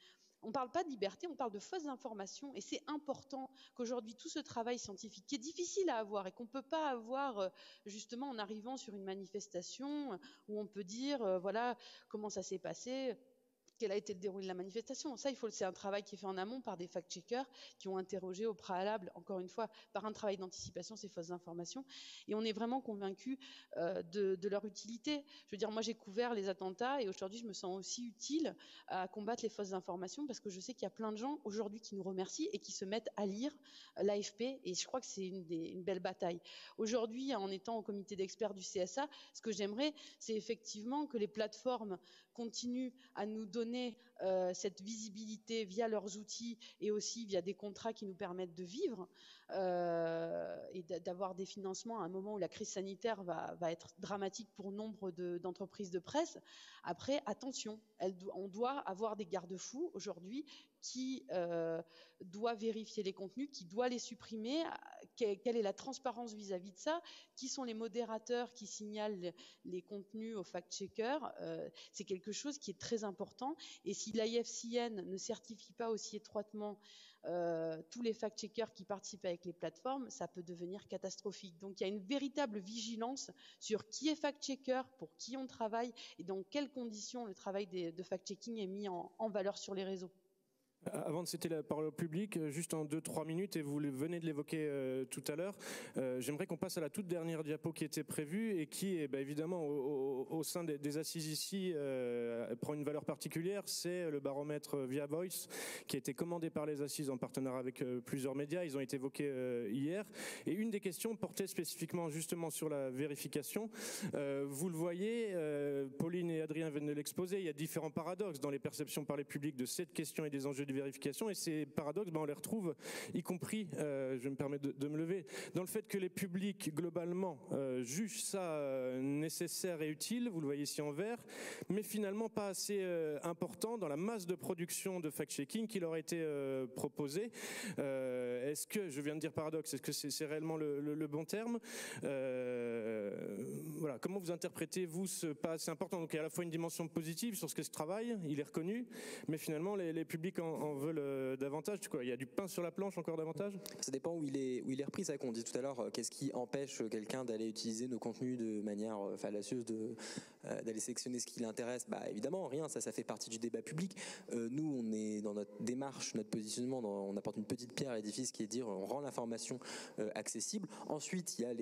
On ne parle pas de liberté, on parle de fausses informations, et c'est important qu'aujourd'hui tout ce travail scientifique qui est difficile à avoir et qu'on ne peut pas avoir justement en arrivant sur une manifestation où on peut dire voilà comment ça s'est passé, quel a été le déroulé de la manifestation. Ça, c'est un travail qui est fait en amont par des fact-checkers qui ont interrogé au préalable, encore une fois, par un travail d'anticipation, ces fausses informations. Et on est vraiment convaincus de leur utilité. Je veux dire, moi, j'ai couvert les attentats et aujourd'hui, je me sens aussi utile à combattre les fausses informations parce que je sais qu'il y a plein de gens aujourd'hui qui nous remercient et qui se mettent à lire l'AFP, et je crois que c'est une belle bataille. Aujourd'hui, en étant au comité d'experts du CSA, ce que j'aimerais, c'est effectivement que les plateformes continuent à nous donner cette visibilité via leurs outils et aussi via des contrats qui nous permettent de vivre et d'avoir des financements à un moment où la crise sanitaire va être dramatique pour nombre d'entreprises de presse. Après, attention, on doit avoir des garde-fous aujourd'hui qui doit vérifier les contenus, qui doit les supprimer. Quelle est la transparence vis-à-vis de ça? Qui sont les modérateurs qui signalent les contenus aux fact-checkers? C'est quelque chose qui est très important. Et si l'IFCN ne certifie pas aussi étroitement tous les fact-checkers qui participent avec les plateformes, ça peut devenir catastrophique. Donc il y a une véritable vigilance sur qui est fact-checker, pour qui on travaille et dans quelles conditions le travail de fact-checking est mis en valeur sur les réseaux. Avant de céder la parole au public, juste en 2-3 minutes, et vous venez de l'évoquer tout à l'heure, j'aimerais qu'on passe à la toute dernière diapo qui était prévue et qui, évidemment, au sein des assises ici, prend une valeur particulière. C'est le baromètre Via Voice qui a été commandé par les assises en partenariat avec plusieurs médias. Ils ont été évoqués hier. Et une des questions portait spécifiquement justement sur la vérification. Vous le voyez, Pauline et Adrien viennent de l'exposer, il y a différents paradoxes dans les perceptions par les publics de cette question et des enjeux de vérification, et ces paradoxes, on les retrouve, y compris, je me permets de me lever, dans le fait que les publics, globalement, jugent ça nécessaire et utile, vous le voyez ici en vert, mais finalement pas assez important dans la masse de production de fact-checking qui leur a été proposée. Est-ce que, je viens de dire paradoxe, est-ce que c'est réellement le bon terme? Voilà, comment vous interprétez-vous ce pas assez important? Donc il y a à la fois une dimension positive sur ce qu'est ce travail, il est reconnu, mais finalement les publics en veulent davantage. Il y a du pain sur la planche encore davantage? Ça dépend où il est repris. C'est vrai qu'on dit tout à l'heure, qu'est-ce qui empêche quelqu'un d'aller utiliser nos contenus de manière fallacieuse, d'aller sélectionner ce qui l'intéresse? Évidemment, rien, ça fait partie du débat public. Nous, on est dans notre démarche, notre positionnement, on apporte une petite pierre à l'édifice qui est de dire on rend l'information accessible. Ensuite, il y a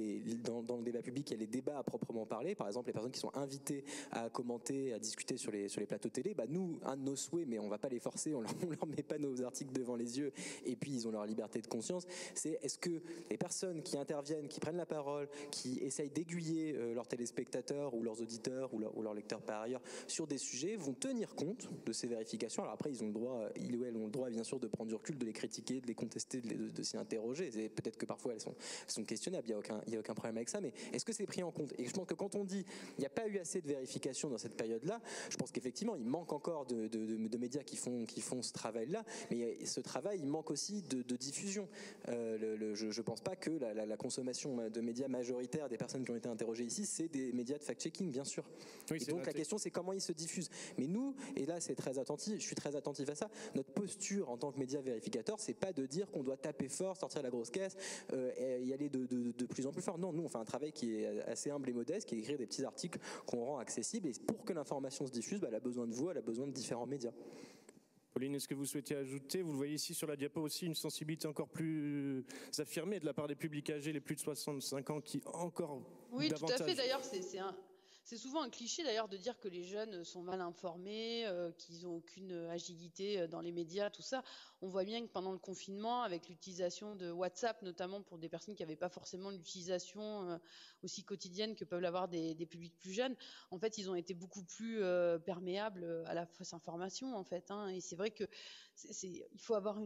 dans le débat public, il y a les débats à proprement parler. Par exemple, les personnes qui sont invitées à commenter, à discuter sur les plateaux télé. Nous, un de nos souhaits, mais on ne va pas les forcer, on leur met pas nos articles devant les yeux et puis ils ont leur liberté de conscience, c'est est-ce que les personnes qui interviennent, qui prennent la parole, qui essayent d'aiguiller leurs téléspectateurs ou leurs auditeurs ou leurs lecteurs par ailleurs sur des sujets vont tenir compte de ces vérifications. Alors après, ils ou elles ont le droit bien sûr de prendre du recul, de les critiquer, de les contester, de s'y interroger. Peut-être que parfois elles sont questionnables, il n'y a aucun problème avec ça, mais est-ce que c'est pris en compte? Et je pense que quand on dit il n'y a pas eu assez de vérifications dans cette période-là, je pense qu'effectivement il manque encore de médias qui font ce travail-là, mais ce travail, il manque aussi de diffusion. Je pense pas que la consommation de médias majoritaire des personnes qui ont été interrogées ici, c'est des médias de fact-checking, bien sûr. Oui, et donc la question c'est comment ils se diffusent. Mais nous, et là c'est très attentif, je suis très attentif à ça, notre posture en tant que média vérificateur, c'est pas de dire qu'on doit taper fort, sortir la grosse caisse, et y aller de plus en plus fort. Non, nous on fait un travail qui est assez humble et modeste, qui est écrire des petits articles qu'on rend accessibles, et pour que l'information se diffuse, elle a besoin de vous, elle a besoin de différents médias. Pauline, est-ce que vous souhaitez ajouter, vous le voyez ici sur la diapo aussi, une sensibilité encore plus affirmée de la part des publics âgés, les plus de 65 ans, qui encore Oui, davantage... tout à fait. D'ailleurs, c'est souvent un cliché d'ailleurs de dire que les jeunes sont mal informés, qu'ils n'ont aucune agilité dans les médias, tout ça. On voit bien que pendant le confinement, avec l'utilisation de WhatsApp, notamment pour des personnes qui n'avaient pas forcément l'utilisation aussi quotidienne que peuvent l'avoir des publics plus jeunes, en fait, ils ont été beaucoup plus perméables à la fausse information, en fait. Hein. Et c'est vrai que il faut avoir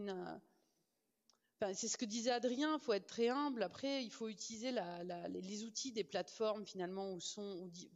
Enfin, c'est ce que disait Adrien, il faut être très humble. Après, il faut utiliser les outils des plateformes finalement où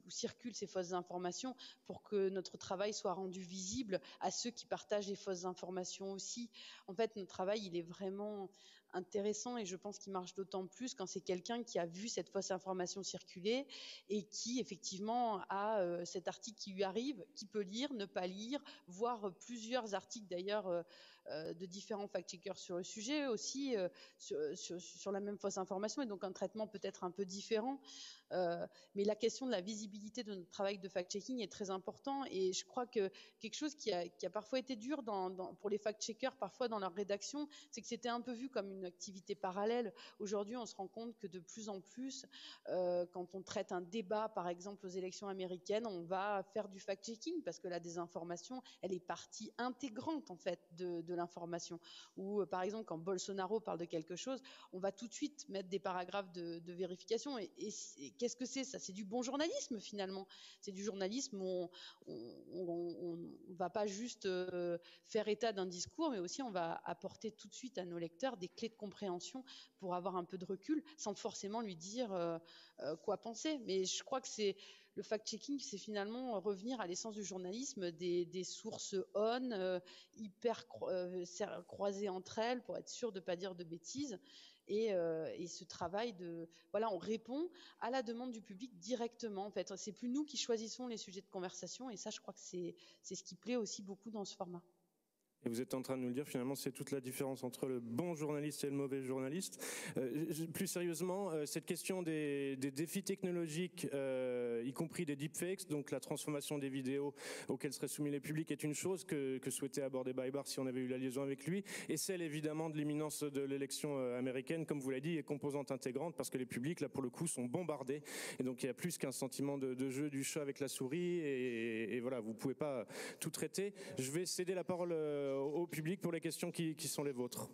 circulent ces fausses informations pour que notre travail soit rendu visible à ceux qui partagent les fausses informations aussi. En fait, notre travail, il est vraiment intéressant et je pense qu'il marche d'autant plus quand c'est quelqu'un qui a vu cette fausse information circuler et qui effectivement a cet article qui lui arrive, qui peut lire, ne pas lire, voir plusieurs articles d'ailleurs de différents fact-checkers sur le sujet aussi, sur la même fausse information, et donc un traitement peut-être un peu différent. Mais la question de la visibilité de notre travail de fact-checking est très important, et je crois que quelque chose qui a parfois été dur pour les fact-checkers, parfois dans leur rédaction, c'est que c'était un peu vu comme une activité parallèle. Aujourd'hui, on se rend compte que de plus en plus, quand on traite un débat, par exemple aux élections américaines, on va faire du fact-checking parce que la désinformation, elle est partie intégrante en fait de l'information. Ou par exemple, quand Bolsonaro parle de quelque chose, on va tout de suite mettre des paragraphes de vérification. Et qu'est-ce que c'est ça? C'est du bon journalisme finalement. C'est du journalisme où on va pas juste faire état d'un discours, mais aussi on va apporter tout de suite à nos lecteurs des clés de compréhension pour avoir un peu de recul, sans forcément lui dire quoi penser. Mais je crois que le fact-checking, c'est finalement revenir à l'essence du journalisme, des sources hyper croisées entre elles pour être sûr de ne pas dire de bêtises. Et ce travail on répond à la demande du public directement. En fait, c'est plus nous qui choisissons les sujets de conversation, et ça, je crois que c'est ce qui plaît aussi beaucoup dans ce format. Et vous êtes en train de nous le dire, finalement, c'est toute la différence entre le bon journaliste et le mauvais journaliste. Plus sérieusement, cette question des défis technologiques, y compris des deepfakes, donc la transformation des vidéos auxquelles seraient soumis les publics, est une chose que souhaitait aborder Baïbar si on avait eu la liaison avec lui, et celle évidemment de l'imminence de l'élection américaine, comme vous l'avez dit, est composante intégrante, parce que les publics, là pour le coup, sont bombardés, et donc il y a plus qu'un sentiment de jeu du chat avec la souris, et voilà, vous pouvez pas tout traiter. Je vais céder la parole au public pour les questions qui sont les vôtres.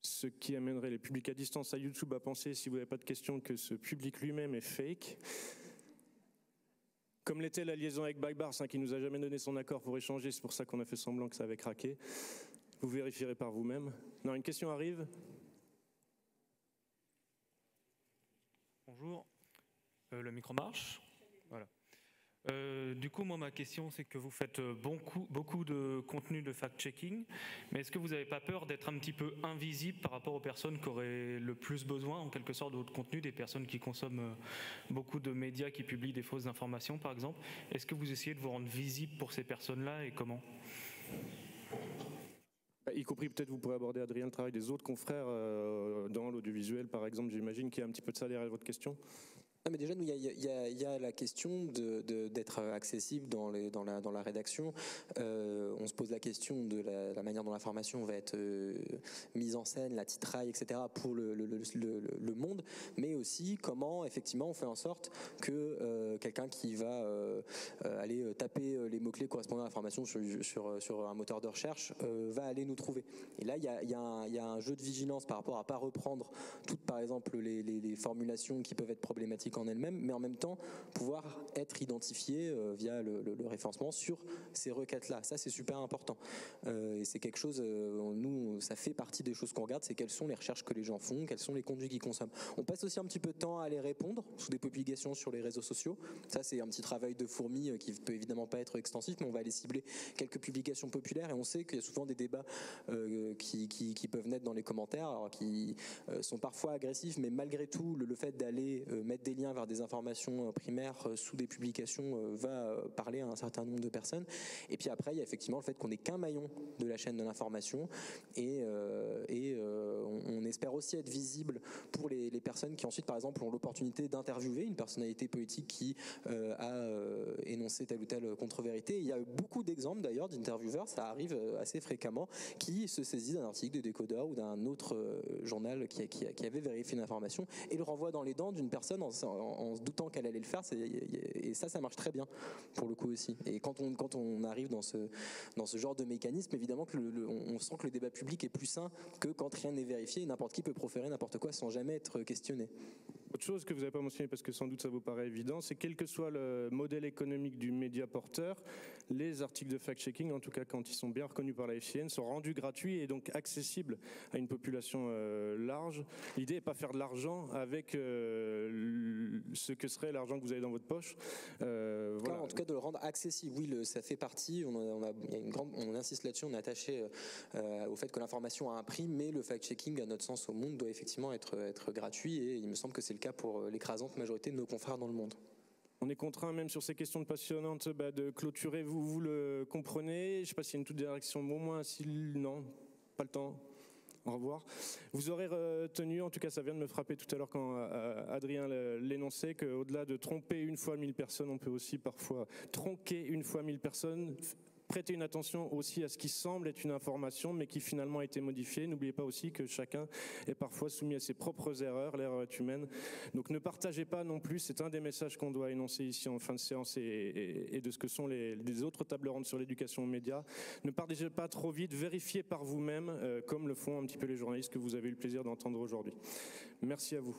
Ce qui amènerait les publics à distance à YouTube à penser, si vous n'avez pas de questions, que ce public lui-même est fake. Comme l'était la liaison avec Baïbar, qui nous a jamais donné son accord pour échanger, c'est pour ça qu'on a fait semblant que ça avait craqué. Vous vérifierez par vous-même. Non, une question arrive. Bonjour. Le micro marche. Voilà. Du coup, moi, ma question, c'est que vous faites beaucoup de contenu de fact-checking, mais est-ce que vous n'avez pas peur d'être un petit peu invisible par rapport aux personnes qui auraient le plus besoin, en quelque sorte, de votre contenu, des personnes qui consomment beaucoup de médias qui publient des fausses informations, par exemple? Est-ce que vous essayez de vous rendre visible pour ces personnes-là, et comment? Y compris, peut-être, vous pourrez aborder, Adrien, le travail des autres confrères dans l'audiovisuel, par exemple, j'imagine qu'il y a un petit peu de ça derrière votre question. Non, mais déjà, nous, il y a la question d'être accessible dans la rédaction. On se pose la question de la manière dont l'information va être mise en scène, la titraille, etc. pour le monde, mais aussi comment, effectivement, on fait en sorte que quelqu'un qui va aller taper les mots-clés correspondant à l'information sur un moteur de recherche va aller nous trouver. Et là, il y a un jeu de vigilance par rapport à ne pas reprendre toutes, par exemple, les formulations qui peuvent être problématiques métrique en elle-même, mais en même temps pouvoir être identifié via le référencement sur ces requêtes-là. Ça, c'est super important. Et c'est quelque chose, nous, ça fait partie des choses qu'on regarde, c'est quelles sont les recherches que les gens font, quels sont les contenus qu'ils consomment. On passe aussi un petit peu de temps à les répondre sous des publications sur les réseaux sociaux. Ça, c'est un petit travail de fourmi qui peut évidemment pas être extensif, mais on va aller cibler quelques publications populaires et on sait qu'il y a souvent des débats qui peuvent naître dans les commentaires, alors qui sont parfois agressifs, mais malgré tout, le fait d'aller mettre des liens vers des informations primaires sous des publications va parler à un certain nombre de personnes. Et puis après, il y a effectivement le fait qu'on n'est qu'un maillon de la chaîne de l'information et on espère aussi être visible pour les personnes qui ensuite, par exemple, ont l'opportunité d'interviewer une personnalité politique qui a énoncé telle ou telle contre-vérité. Il y a beaucoup d'exemples d'ailleurs d'intervieweurs, ça arrive assez fréquemment, qui se saisissent d'un article de Décodeur ou d'un autre journal qui avait vérifié une information et le renvoie dans les dents d'une personne en se doutant qu'elle allait le faire. Et ça marche très bien pour le coup aussi. Et quand on arrive dans ce genre de mécanisme, évidemment que on sent que le débat public est plus sain que quand rien n'est vérifié et n'importe qui peut proférer n'importe quoi sans jamais être questionné. Autre chose que vous n'avez pas mentionné parce que sans doute ça vous paraît évident, c'est quel que soit le modèle économique du média porteur, les articles de fact-checking, en tout cas quand ils sont bien reconnus par la FCN, sont rendus gratuits et donc accessibles à une population large. L'idée n'est pas faire de l'argent avec ce que serait l'argent que vous avez dans votre poche. Voilà. En tout cas de le rendre accessible. Oui, ça fait partie. On insiste là-dessus. On est attaché au fait que l'information a un prix, mais le fact-checking, à notre sens, au monde, doit effectivement être gratuit. Et il me semble que c'est le cas pour l'écrasante majorité de nos confrères dans le monde. On est contraint, même sur ces questions passionnantes, de clôturer. Vous le comprenez. Je ne sais pas s'il y a une toute direction. Au moins, non, pas le temps. Au revoir. Vous aurez retenu, en tout cas ça vient de me frapper tout à l'heure quand Adrien l'énonçait, qu'au-delà de tromper une fois 1000 personnes, on peut aussi parfois tronquer une fois 1000 personnes. Prêtez une attention aussi à ce qui semble être une information, mais qui finalement a été modifiée. N'oubliez pas aussi que chacun est parfois soumis à ses propres erreurs, l'erreur est humaine. Donc ne partagez pas non plus, c'est un des messages qu'on doit énoncer ici en fin de séance et de ce que sont les autres tables rondes sur l'éducation aux médias. Ne partagez pas trop vite, vérifiez par vous-même, comme le font un petit peu les journalistes que vous avez eu le plaisir d'entendre aujourd'hui. Merci à vous.